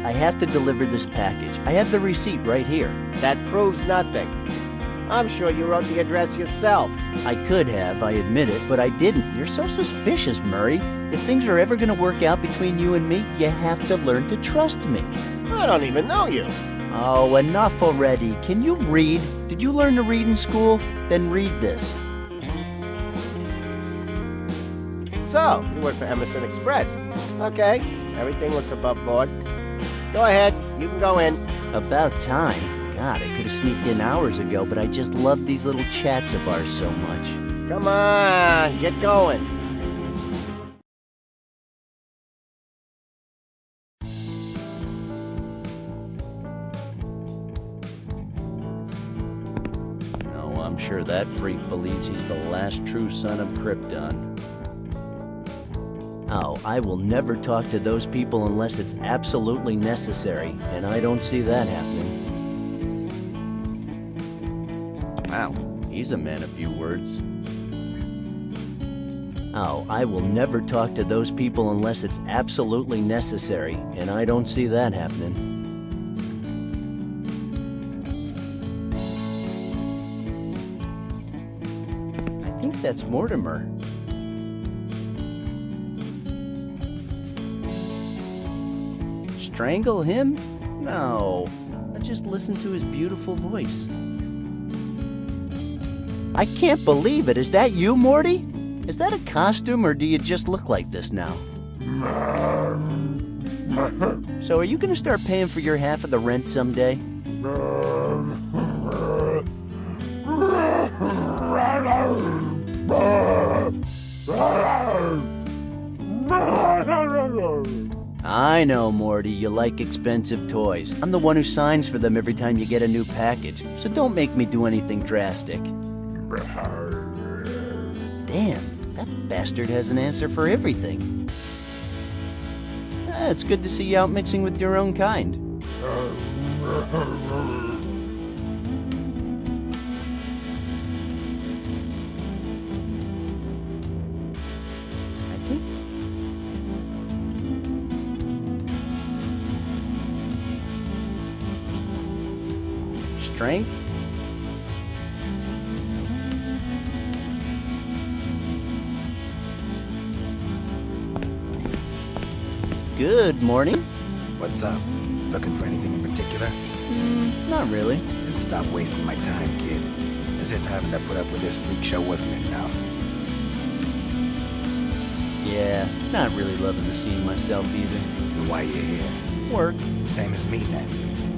I have to deliver this package. I have the receipt right here. That proves nothing. I'm sure you wrote the address yourself. I could have, I admit it, but I didn't. You're so suspicious, Murray. If things are ever going to work out between you and me, you have to learn to trust me. I don't even know you. Oh, enough already. Can you read? Did you learn to read in school? Then read this. So, you work for Emerson Express. Okay, everything looks above board. Go ahead, you can go in. About time. God, I could have sneaked in hours ago, but I just love these little chats of ours so much. Come on, get going. Oh, I'm sure that freak believes he's the last true son of Krypton. Oh, I will never talk to those people unless it's absolutely necessary, and I don't see that happening. Wow, he's a man of few words. Oh, I will never talk to those people unless it's absolutely necessary, and I don't see that happening. I think that's Mortimer. Strangle him? No. Let's just listen to his beautiful voice. I can't believe it. Is that you, Morty? Is that a costume, or do you just look like this now? So are you going to start paying for your half of the rent someday? I know, Morty, you like expensive toys. I'm the one who signs for them every time you get a new package, so don't make me do anything drastic. Damn, that bastard has an answer for everything. It's good to see you out mixing with your own kind. I think... Strength? Good morning. What's up? Looking for anything in particular? Not really. Then stop wasting my time, kid. As if having to put up with this freak show wasn't enough. Yeah, not really loving the scene myself either. Then why you here? Work. Same as me then.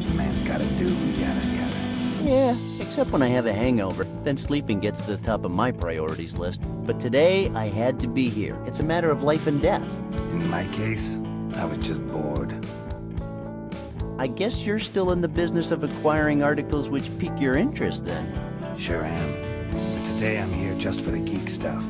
A man's gotta do yada yada. Yeah, except when I have a hangover. Then sleeping gets to the top of my priorities list. But today, I had to be here. It's a matter of life and death. In my case, I was just bored. I guess you're still in the business of acquiring articles which pique your interest then. Sure am. But today I'm here just for the geek stuff.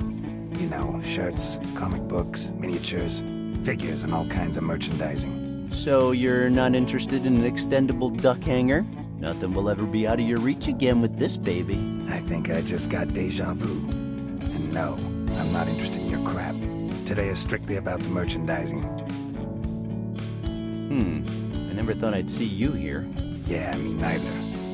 You know, shirts, comic books, miniatures, figures, and all kinds of merchandising. So you're not interested in an extendable duck hanger? Nothing will ever be out of your reach again with this baby. I think I just got deja vu. And no, I'm not interested in your crap. Today is strictly about the merchandising. I never thought I'd see you here. Yeah, me neither.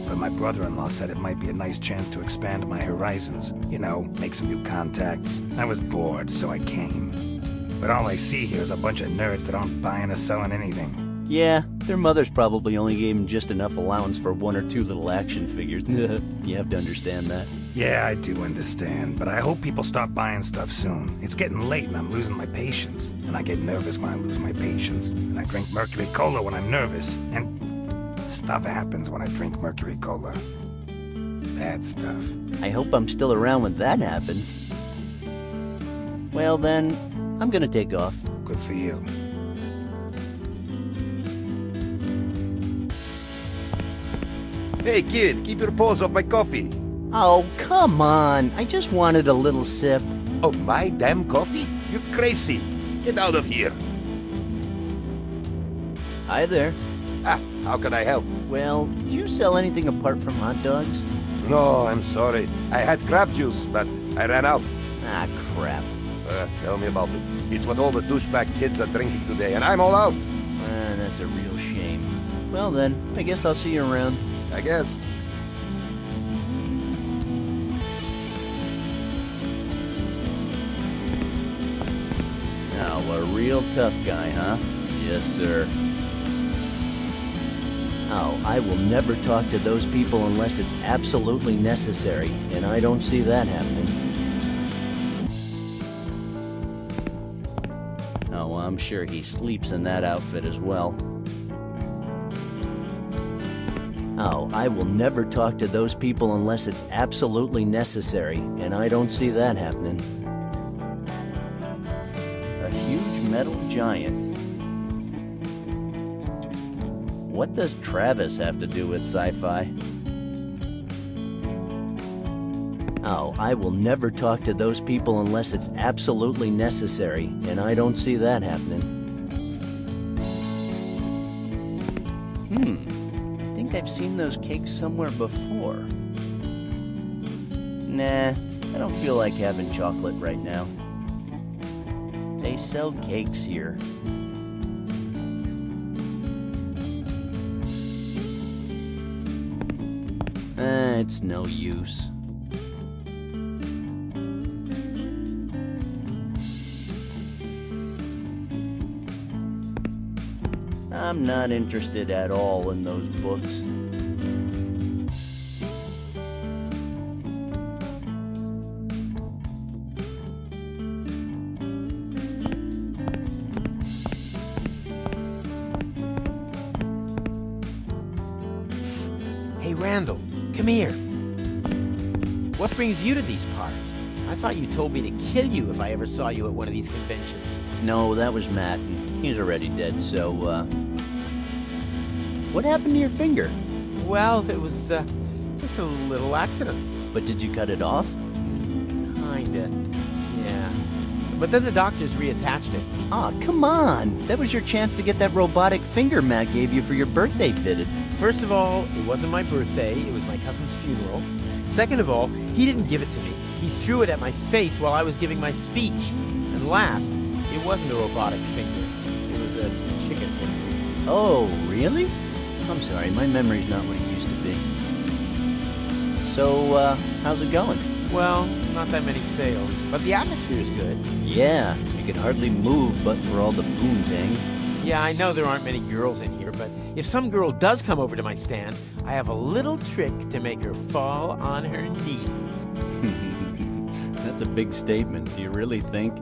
But my brother-in-law said it might be a nice chance to expand my horizons. You know, make some new contacts. I was bored, so I came. But all I see here is a bunch of nerds that aren't buying or selling anything. Yeah, their mothers probably only gave them just enough allowance for one or two little action figures. You have to understand that. Yeah, I do understand, but I hope people stop buying stuff soon. It's getting late and I'm losing my patience. And I get nervous when I lose my patience. And I drink Mercury Cola when I'm nervous. And stuff happens when I drink Mercury Cola. Bad stuff. I hope I'm still around when that happens. Well then, I'm gonna take off. Good for you. Hey kid, keep your paws off my coffee. Oh, come on. I just wanted a little sip. Of my damn coffee? You're crazy. Get out of here. Hi there. Ah, how can I help? Well, do you sell anything apart from hot dogs? No, I'm sorry. I had crab juice, but I ran out. Ah, crap. Tell me about it. It's what all the douchebag kids are drinking today, and I'm all out. That That's a real shame. Well then, I guess I'll see you around. I guess. Now, a real tough guy, huh? Yes, sir. Oh, I will never talk to those people unless it's absolutely necessary, and I don't see that happening. Oh, I'm sure he sleeps in that outfit as well. Oh, I will never talk to those people unless it's absolutely necessary, and I don't see that happening. A huge metal giant. What does Travis have to do with sci-fi? Oh, I will never talk to those people unless it's absolutely necessary, and I don't see that happening. I think I've seen those cakes somewhere before. Nah, I don't feel like having chocolate right now. They sell cakes here. It's no use. I'm not interested at all in those books. Psst. Hey, Randal, come here. What brings you to these parts? I thought you told me to kill you if I ever saw you at one of these conventions. No, that was Matt, and he's already dead, so, What happened to your finger? Well, it was, just a little accident. But did you cut it off? Kinda, yeah. But then the doctors reattached it. Aw, come on! That was your chance to get that robotic finger Matt gave you for your birthday fitted. First of all, it wasn't my birthday, it was my cousin's funeral. Second of all, he didn't give it to me. He threw it at my face while I was giving my speech. And last, it wasn't a robotic finger. It was a chicken finger. Oh, really? I'm sorry, my memory's not what it used to be. So, how's it going? Well, not that many sales, but the atmosphere's good. Yeah, you could hardly move but for all the poontang. Yeah, I know there aren't many girls in here, but if some girl does come over to my stand, I have a little trick to make her fall on her knees. That's a big statement. Do you really think?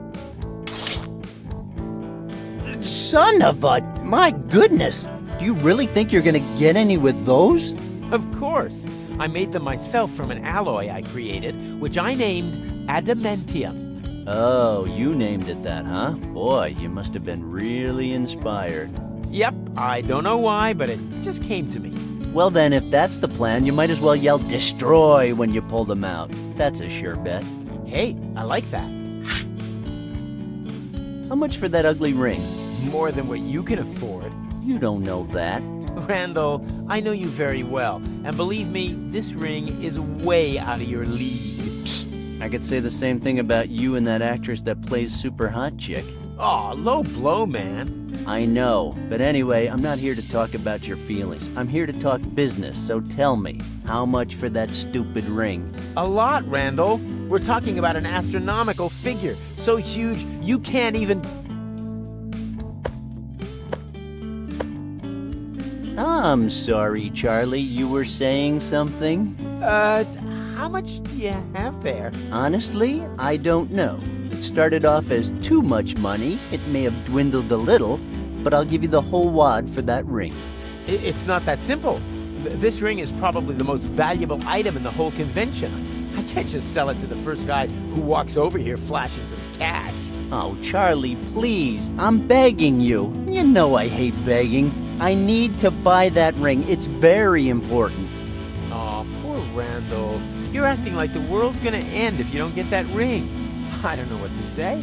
Son of a... My goodness! Do you really think you're gonna get any with those? Of course. I made them myself from an alloy I created, which I named adamantium. Oh, you named it that, huh? Boy, you must have been really inspired. Yep, I don't know why, but it just came to me. Well then, if that's the plan, you might as well yell destroy when you pull them out. That's a sure bet. Hey, I like that. How much for that ugly ring? More than what you can afford. You don't know that. Randal, I know you very well, and believe me, this ring is way out of your league. I could say the same thing about you and that actress that plays Super Hot Chick. Aw, low blow, man. I know, but anyway, I'm not here to talk about your feelings. I'm here to talk business, so tell me, how much for that stupid ring? A lot, Randal. We're talking about an astronomical figure, so huge you can't even... I'm sorry, Charlie, you were saying something? How much do you have there? Honestly, I don't know. It started off as too much money. It may have dwindled a little, but I'll give you the whole wad for that ring. It's not that simple. This ring is probably the most valuable item in the whole convention. I can't just sell it to the first guy who walks over here flashing some cash. Oh, Charlie, please, I'm begging you. You know I hate begging. I need to buy that ring. It's very important. Aw, poor Randal. You're acting like the world's gonna end if you don't get that ring. I don't know what to say.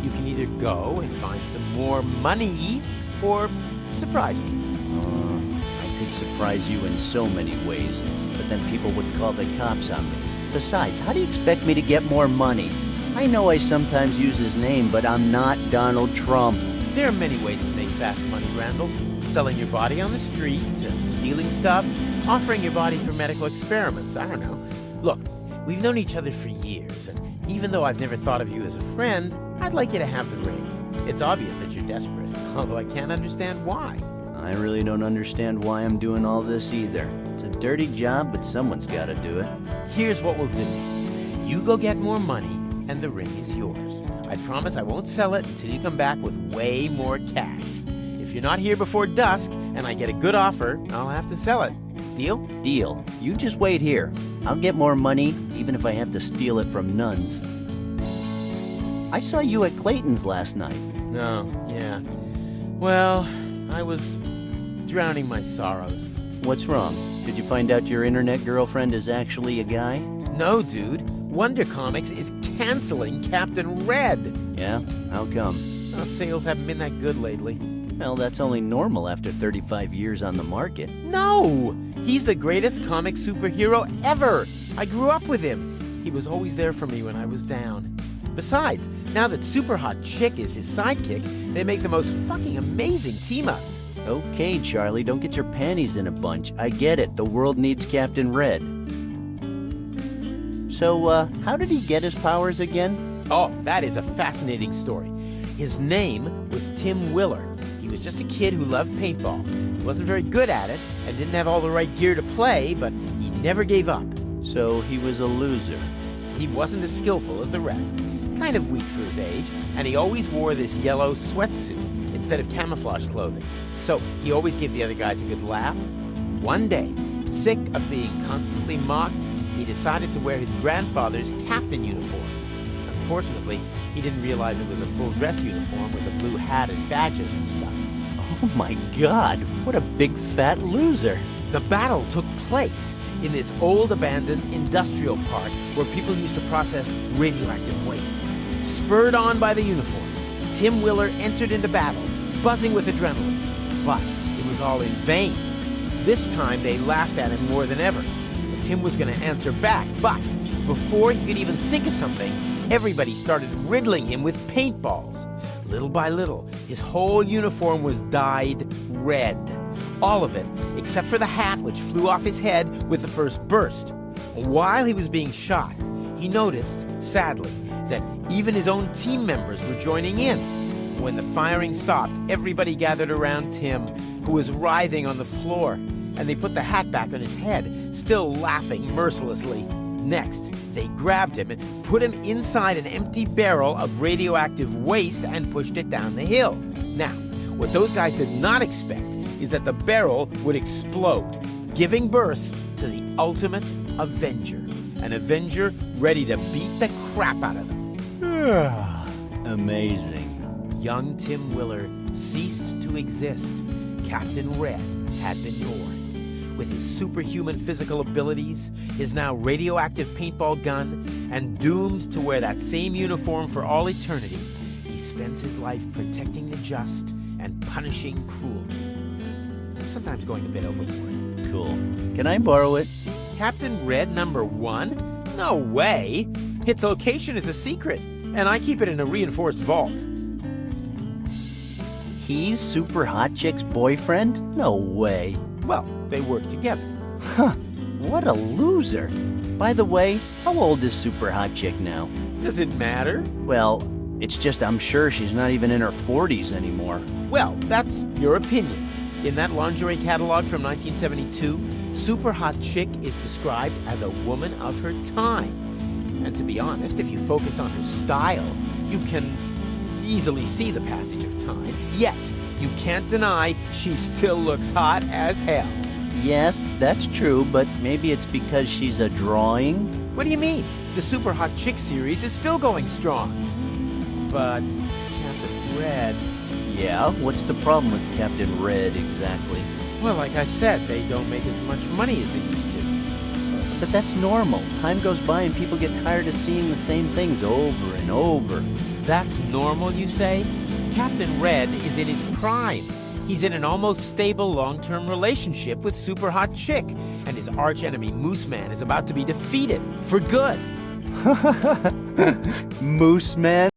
You can either go and find some more money, or surprise me. I could surprise you in so many ways, but then people would call the cops on me. Besides, how do you expect me to get more money? I know I sometimes use his name, but I'm not Donald Trump. There are many ways to make fast money, Randal. Selling your body on the street, stealing stuff, offering your body for medical experiments. I don't know. Look, we've known each other for years, and even though I've never thought of you as a friend, I'd like you to have the ring. It's obvious that you're desperate, although I can't understand why. I really don't understand why I'm doing all this either. It's a dirty job, but someone's got to do it. Here's what we'll do. You go get more money, and the ring is yours. I promise I won't sell it until you come back with way more cash. If you're not here before dusk, and I get a good offer, I'll have to sell it. Deal? Deal. You just wait here. I'll get more money, even if I have to steal it from nuns. I saw you at Clayton's last night. No, yeah. Well, I was drowning my sorrows. What's wrong? Did you find out your internet girlfriend is actually a guy? No, dude. Wonder Comics is canceling Captain Red. Yeah? How come? Well, sales haven't been that good lately. Well, that's only normal after 35 years on the market. No! He's the greatest comic superhero ever! I grew up with him. He was always there for me when I was down. Besides, now that Super Hot Chick is his sidekick, they make the most fucking amazing team-ups. Okay, Charlie, don't get your panties in a bunch. I get it. The world needs Captain Red. So, how did he get his powers again? Oh, that is a fascinating story. His name was Tim Willer. He was just a kid who loved paintball. He wasn't very good at it and didn't have all the right gear to play, but he never gave up. So he was a loser. He wasn't as skillful as the rest, kind of weak for his age, and he always wore this yellow sweatsuit instead of camouflage clothing. So he always gave the other guys a good laugh. One day, sick of being constantly mocked, he decided to wear his grandfather's captain uniform. Unfortunately, he didn't realize it was a full dress uniform with a blue hat and badges and stuff. Oh my God, what a big fat loser. The battle took place in this old abandoned industrial park where people used to process radioactive waste. Spurred on by the uniform, Tim Willer entered into battle, buzzing with adrenaline. But it was all in vain. This time they laughed at him more than ever. And Tim was going to answer back, but before he could even think of something, everybody started riddling him with paintballs. Little by little, his whole uniform was dyed red. All of it, except for the hat which flew off his head with the first burst. While he was being shot, he noticed, sadly, that even his own team members were joining in. When the firing stopped, everybody gathered around Tim, who was writhing on the floor, and they put the hat back on his head, still laughing mercilessly. Next, they grabbed him and put him inside an empty barrel of radioactive waste and pushed it down the hill. Now, what those guys did not expect is that the barrel would explode, giving birth to the ultimate Avenger. An Avenger ready to beat the crap out of them. Amazing. Young Tim Willer ceased to exist. Captain Red had been born. With his superhuman physical abilities, his now radioactive paintball gun, and doomed to wear that same uniform for all eternity, he spends his life protecting the just and punishing cruelty. Sometimes going a bit overboard. Cool. Can I borrow it? Captain Red #1? No way! Its location is a secret, and I keep it in a reinforced vault. He's Super Hot Chick's boyfriend? No way. Well, they work together. Huh. What a loser. By the way, how old is Super Hot Chick now? Does it matter? Well, it's just I'm sure she's not even in her 40s anymore. Well, that's your opinion. In that lingerie catalog from 1972, Super Hot Chick is described as a woman of her time. And to be honest, if you focus on her style, you can easily see the passage of time. Yet, you can't deny she still looks hot as hell. Yes, that's true, but maybe it's because she's a drawing? What do you mean? The Super Hot Chick series is still going strong. But Captain Red... Yeah, what's the problem with Captain Red exactly? Well, like I said, they don't make as much money as they used to. But that's normal. Time goes by and people get tired of seeing the same things over and over. That's normal, you say? Captain Red is in his prime. He's in an almost stable long-term relationship with Super Hot Chick, and his archenemy Moose Man is about to be defeated for good. Moose Man?